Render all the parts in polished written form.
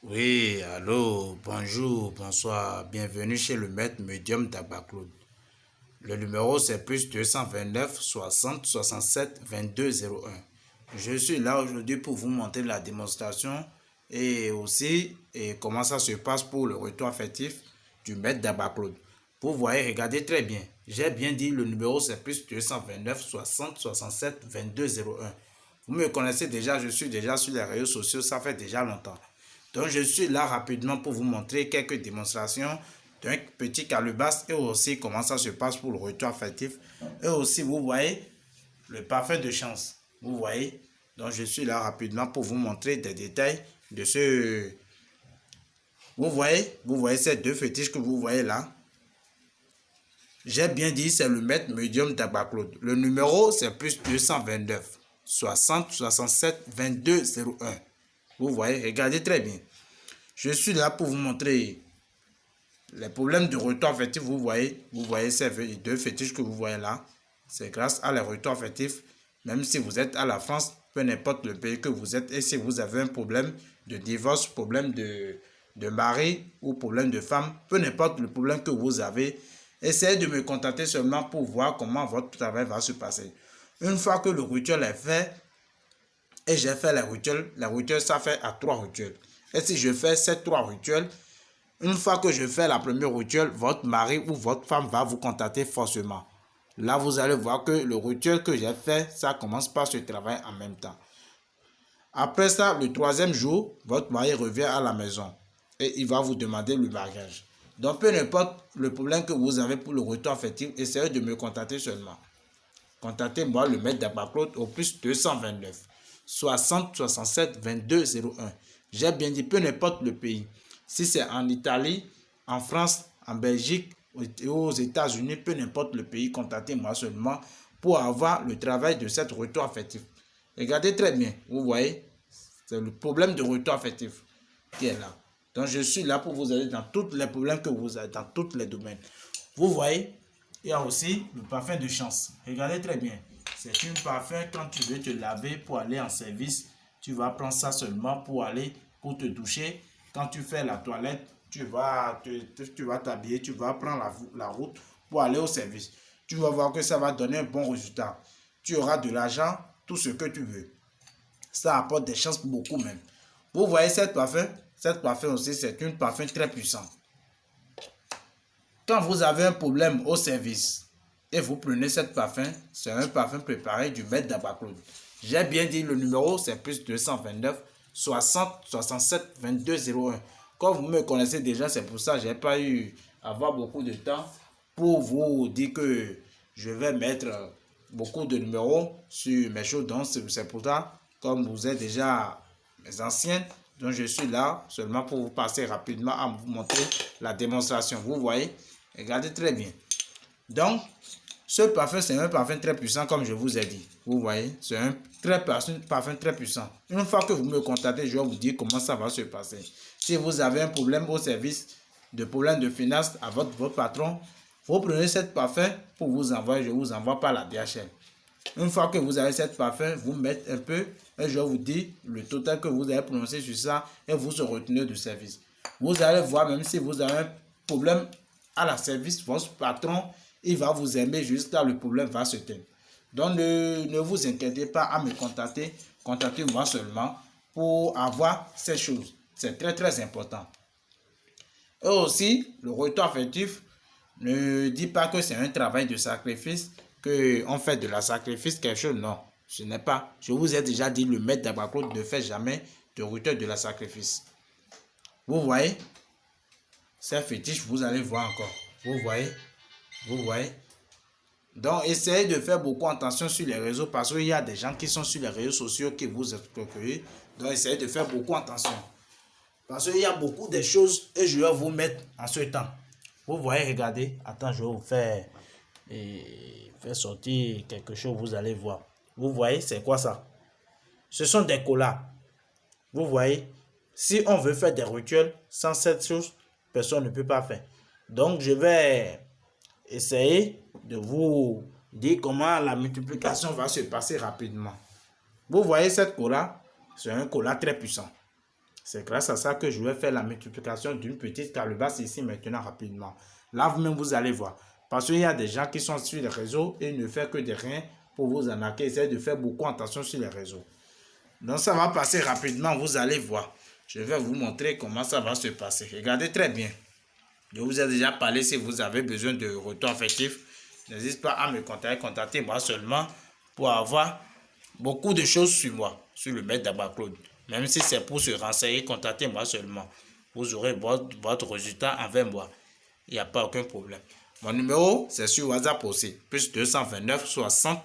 Oui, allô, bonjour, bonsoir, bienvenue chez le maître médium d'Abacloud. Le numéro c'est plus 229 60 67 22 01. Je suis là aujourd'hui pour vous montrer la démonstration et aussi comment ça se passe pour le retour affectif du maître d'Abacloud. Vous voyez, regardez très bien. J'ai bien dit le numéro c'est plus 229 60 67 22 01. Vous me connaissez déjà, je suis déjà sur les réseaux sociaux, ça fait déjà longtemps. Donc je suis là rapidement pour vous montrer quelques démonstrations d'un petit calebasse et aussi comment ça se passe pour le retour affectif. Et aussi vous voyez le parfum de chance. Vous voyez. Donc je suis là rapidement pour vous montrer des détails de ce... Vous voyez ces deux fétiches que vous voyez là. J'ai bien dit c'est le maître médium d'Abacloud. Le numéro c'est plus 229 60 67 22 01. Vous voyez, regardez très bien. Je suis là pour vous montrer les problèmes de retour affectif. Vous voyez ces deux fétiches que vous voyez là. C'est grâce à les retours affectifs. Même si vous êtes à la France, peu importe le pays que vous êtes, et si vous avez un problème de divorce, problème de mari ou problème de femme, peu importe le problème que vous avez, essayez de me contacter seulement pour voir comment votre travail va se passer. Une fois que le rituel est fait, et j'ai fait les rituels, ça fait à 3 rituels. Et si je fais ces 3 rituels, une fois que je fais la première rituel, votre mari ou votre femme va vous contacter forcément. Là, vous allez voir que le rituel que j'ai fait, ça commence par ce travail en même temps. Après ça, le troisième jour, votre mari revient à la maison et il va vous demander le mariage. Donc, peu importe le problème que vous avez pour le retour affectif, essayez de me contacter seulement. Contactez-moi le maître d'Abacloud au plus 229 60 67 22 01. J'ai bien dit peu importe le pays. Si c'est en Italie, en France, en Belgique et aux États-Unis, peu importe le pays, contactez-moi seulement pour avoir le travail de cette retour affectif. Regardez très bien, vous voyez, c'est le problème de retour affectif qui est là. Donc je suis là pour vous aider dans tous les problèmes que vous avez, dans tous les domaines. Vous voyez, il y a aussi le parfum de chance. Regardez très bien. C'est un parfum quand tu veux te laver pour aller en service. Tu vas prendre ça seulement pour aller, pour te doucher. Quand tu fais la toilette, tu vas t'habiller, tu vas prendre la route pour aller au service. Tu vas voir que ça va donner un bon résultat. Tu auras de l'argent, tout ce que tu veux. Ça apporte des chances beaucoup même. Vous voyez cette parfum? Cette parfum aussi, c'est une parfum très puissante. Quand vous avez un problème au service et vous prenez cette parfum, c'est un parfum préparé du maître d'Abacloud. J'ai bien dit le numéro, c'est plus 229 60 67 22 01. Comme vous me connaissez déjà, c'est pour ça que je n'ai pas eu à avoir beaucoup de temps pour vous dire que je vais mettre beaucoup de numéros sur mes choses. Donc c'est pour ça, comme vous êtes déjà mes anciens, donc je suis là seulement pour vous passer rapidement à vous montrer la démonstration. Vous voyez? Regardez très bien. Donc, ce parfum, c'est un parfum très puissant, comme je vous ai dit. Vous voyez, c'est un parfum très puissant. Une fois que vous me contactez, je vais vous dire comment ça va se passer. Si vous avez un problème au service, de problème de finance à votre patron, vous prenez cette parfum pour vous envoyer, je vous envoie par la DHL. Une fois que vous avez cette parfum, vous mettez un peu et je vous dis le total que vous avez prononcé sur ça et vous se retenez du service. Vous allez voir, même si vous avez un problème à la service, votre patron, il va vous aimer jusqu'à le problème va se taire. Donc ne vous inquiétez pas à me contacter, contactez-moi seulement pour avoir ces choses. C'est très très important. Et aussi, le retour affectif ne dit pas que c'est un travail de sacrifice, qu'on fait de la sacrifice quelque chose. Non, ce n'est pas. Je vous ai déjà dit, le maître d'Abacloud ne fait jamais de retour de la sacrifice. Vous voyez, ces fétiches, vous allez voir encore. Vous voyez. Donc, essayez de faire beaucoup attention sur les réseaux parce qu'il y a des gens qui sont sur les réseaux sociaux qui vous escroquent. Donc, essayez de faire beaucoup attention. Parce qu'il y a beaucoup de choses et je vais vous mettre en ce temps. Vous voyez, regardez. Attends, je vais vous faire sortir quelque chose, vous allez voir. Vous voyez, c'est quoi ça? Ce sont des collars. Vous voyez, si on veut faire des rituels sans cette chose, personne ne peut pas faire. Donc, je vais essayer de vous dire comment la multiplication va se passer rapidement. Vous voyez cette collar? C'est un collar très puissant. C'est grâce à ça que je vais faire la multiplication d'une petite calebasse ici maintenant rapidement. Là, vous-même, vous allez voir. Parce qu'il y a des gens qui sont sur les réseaux et ne font que de rien pour vous arnaquer. Essayez de faire beaucoup attention sur les réseaux. Donc, ça va passer rapidement, vous allez voir. Je vais vous montrer comment ça va se passer. Regardez très bien. Je vous ai déjà parlé, si vous avez besoin de retour affectif, n'hésitez pas à me contacter. Contactez-moi seulement pour avoir beaucoup de choses sur moi, sur le maître d'Abba-Claude. Même si c'est pour se renseigner, contactez-moi seulement. Vous aurez votre résultat avec moi. Il n'y a pas aucun problème. Mon numéro, c'est sur WhatsApp aussi. Plus 229 60.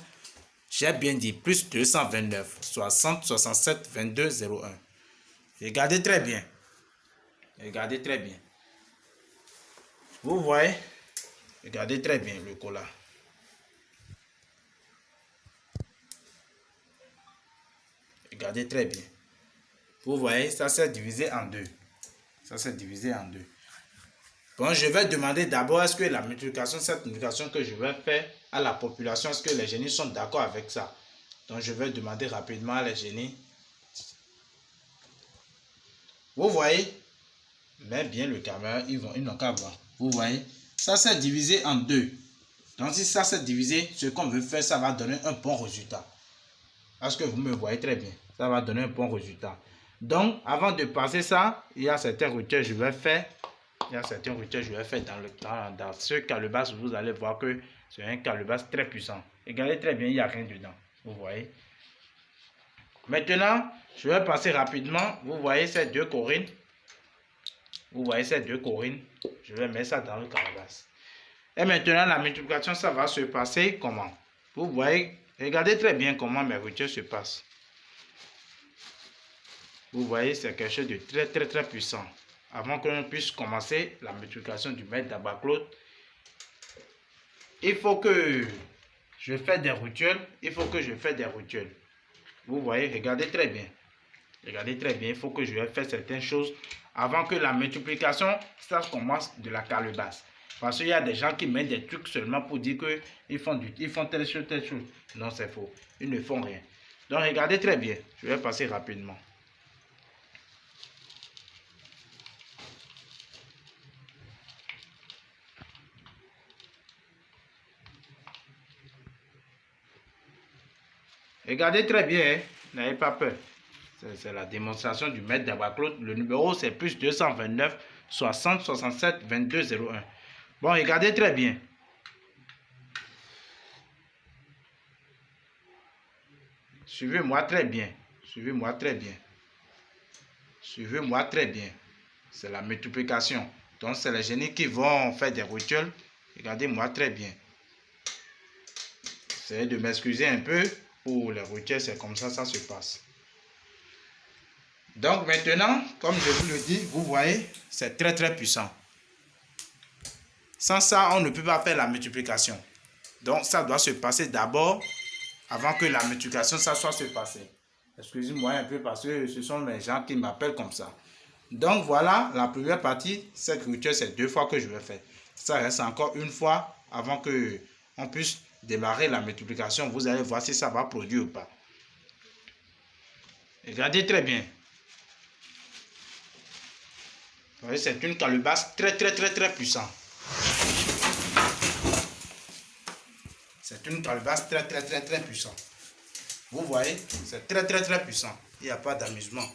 J'ai bien dit plus 229 60 67 22 01. Regardez très bien. Regardez très bien. Vous voyez? Regardez très bien le cola. Regardez très bien. Vous voyez, ça s'est divisé en deux. Ça s'est divisé en deux. Bon, je vais demander d'abord est-ce que la multiplication, cette multiplication que je vais faire à la population, est-ce que les génies sont d'accord avec ça? Donc, je vais demander rapidement à les génies. Vous voyez? Mais bien le caméra, ils n'ont qu'à voir. Vous voyez? Ça s'est divisé en deux. Donc, si ça s'est divisé, ce qu'on veut faire, ça va donner un bon résultat. Parce que vous me voyez très bien. Ça va donner un bon résultat. Donc, avant de passer ça, il y a certains rituels que je vais faire. Il y a certains rituels que je vais faire dans ce calebasse. Vous allez voir que c'est un calebasse très puissant. Regardez très bien, il n'y a rien dedans. Vous voyez. Maintenant, je vais passer rapidement. Vous voyez ces deux corines. Vous voyez ces deux corines. Je vais mettre ça dans le calebasse. Et maintenant, la multiplication, ça va se passer comment? Vous voyez, regardez très bien comment mes rituels se passent. Vous voyez, c'est quelque chose de très puissant. Avant que l'on puisse commencer la multiplication du maître d'Abba-Claude, il faut que je fasse des rituels. Il faut que je fasse des rituels. Vous voyez, regardez très bien. Regardez très bien, il faut que je fasse certaines choses avant que la multiplication, ça commence de la calebasse. Parce qu'il y a des gens qui mettent des trucs seulement pour dire qu'ils font telle chose, telle chose. Non, c'est faux. Ils ne font rien. Donc, regardez très bien. Je vais passer rapidement. Regardez très bien, hein? N'ayez pas peur. C'est la démonstration du maître d'Abba-Claude. Le numéro, c'est plus 229 60 67 22 01. Bon, regardez très bien. Suivez-moi très bien. Suivez-moi très bien. Suivez-moi très bien. C'est la multiplication. Donc, c'est les génies qui vont faire des rituels. Regardez-moi très bien. Essayez de m'excuser un peu pour les rituels. C'est comme ça se passe. Donc, maintenant, comme je vous le dis, vous voyez, c'est très puissant. Sans ça, on ne peut pas faire la multiplication. Donc, ça doit se passer d'abord avant que la multiplication, ça soit se passer. Excusez-moi un peu parce que ce sont les gens qui m'appellent comme ça. Donc, voilà, la première partie, cette rituel, c'est 2 fois que je vais faire. Ça reste encore une fois avant que on puisse démarrer la multiplication. Vous allez voir si ça va produire ou pas. Regardez très bien. Vous voyez, c'est une calebasse très puissante. C'est une calebasse très puissante. Vous voyez, c'est très puissant. Il n'y a pas d'amusement.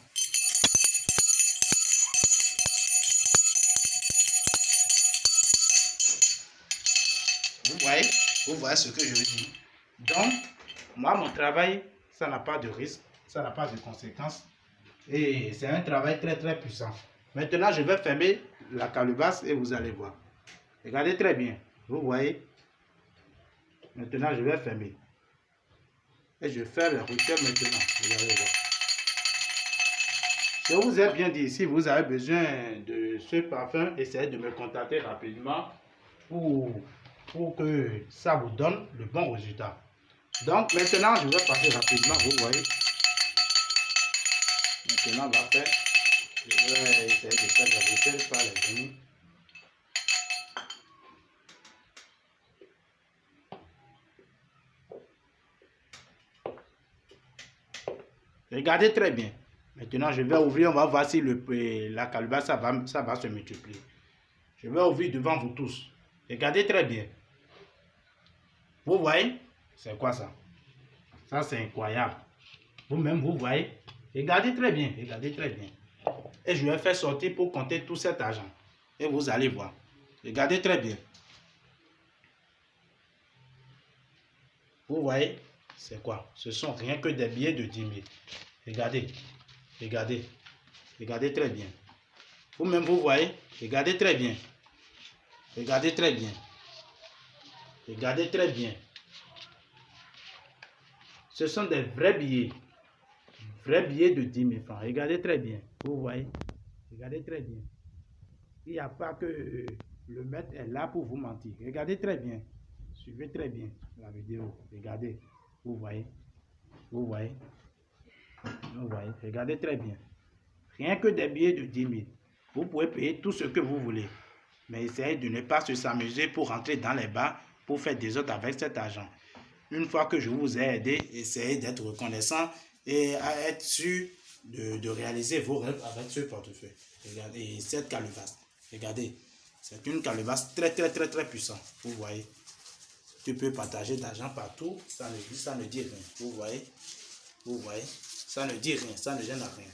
Vous voyez ce que je veux dire. Donc, moi, mon travail, ça n'a pas de risque, ça n'a pas de conséquences. Et c'est un travail très puissant. Maintenant, je vais fermer la calebasse et vous allez voir. Regardez très bien. Vous voyez. Maintenant, je vais fermer. Et je vais faire le rituel maintenant. Vous allez voir. Je vous ai bien dit, si vous avez besoin de ce parfum, essayez de me contacter rapidement pour que ça vous donne le bon résultat. Donc maintenant, je vais passer rapidement, vous voyez. Maintenant, on va faire. Je vais essayer de faire des rituels par les génies. Regardez très bien. Maintenant, je vais ouvrir, on va voir si la calebasse, ça va se multiplier. Je vais ouvrir devant vous tous. Regardez très bien. Vous voyez? C'est quoi ça? Ça, c'est incroyable. Vous-même, vous voyez? Regardez très bien, regardez très bien. Et je vais faire sortir pour compter tout cet argent. Et vous allez voir. Regardez très bien. Vous voyez? C'est quoi? Ce sont rien que des billets de 10 000. Regardez, regardez, regardez très bien. Vous-même, vous voyez? Regardez très bien. Regardez très bien. Regardez très bien. Ce sont des vrais billets. Vrais billets de 10 000 francs. Regardez très bien. Vous voyez? Regardez très bien. Il n'y a pas que le maître est là pour vous mentir. Regardez très bien. Suivez très bien la vidéo. Regardez. Vous voyez? Vous voyez? Vous voyez? Regardez très bien. Rien que des billets de 10 000. Vous pouvez payer tout ce que vous voulez. Mais essayez de ne pas s'amuser pour rentrer dans les bars pour faire des autres avec cet argent. Une fois que je vous ai aidé, essayez d'être reconnaissant et à être sûr de réaliser vos rêves avec ce portefeuille. Regardez cette calebasse. Regardez, c'est une calebasse très puissante. Vous voyez, tu peux partager d'argent partout, ça ne dit rien. Vous voyez, ça ne dit rien, ça ne gêne à rien.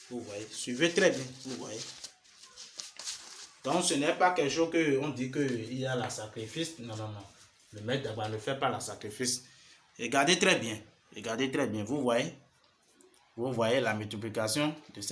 Vous voyez, suivez très bien, vous voyez. Donc ce n'est pas quelque chose qu'on dit qu'il y a la sacrifice. Non. Le maître d'abord ne fait pas la sacrifice. Regardez très bien, vous voyez la multiplication de